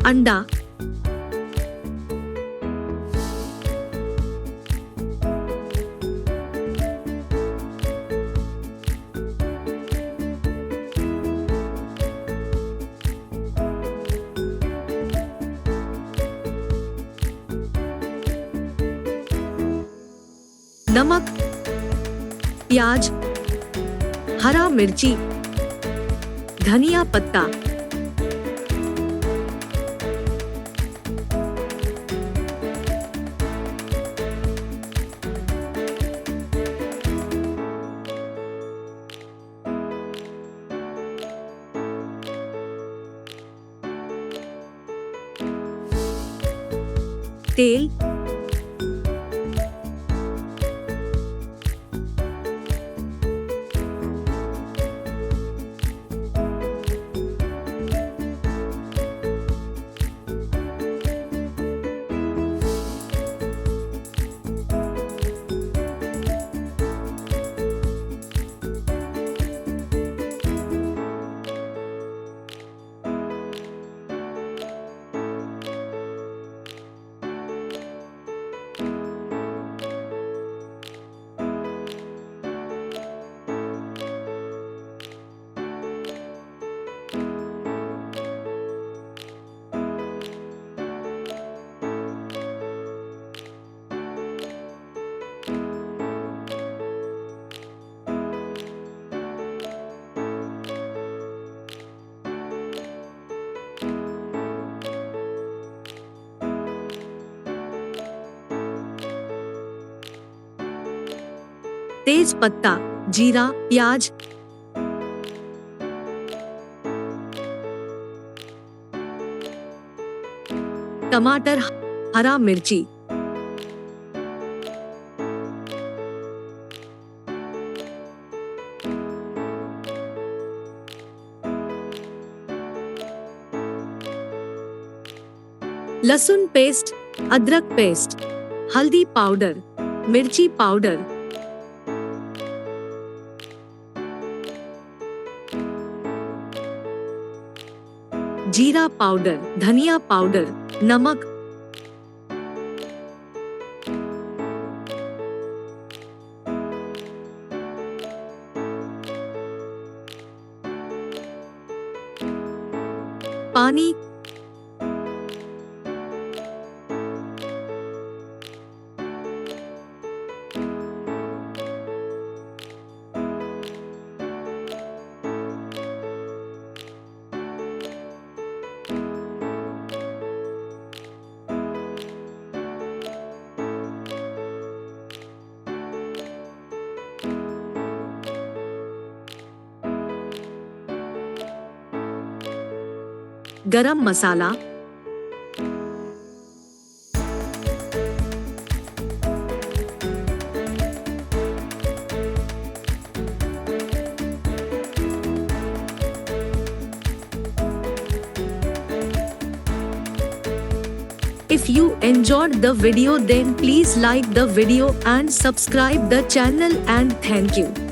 अंडा, नमक, प्याज, हरा मिर्ची, धनिया पत्ता, तेल, तेज पत्ता, जीरा, प्याज, टमाटर, हरा मिर्ची, लहसुन पेस्ट, अदरक पेस्ट, हल्दी पाउडर, मिर्ची पाउडर, जीरा पाउडर, धनिया पाउडर, नमक, पानी, गरम मसाला, If you enjoyed the video, then please like the video and subscribe the channel, and thank you.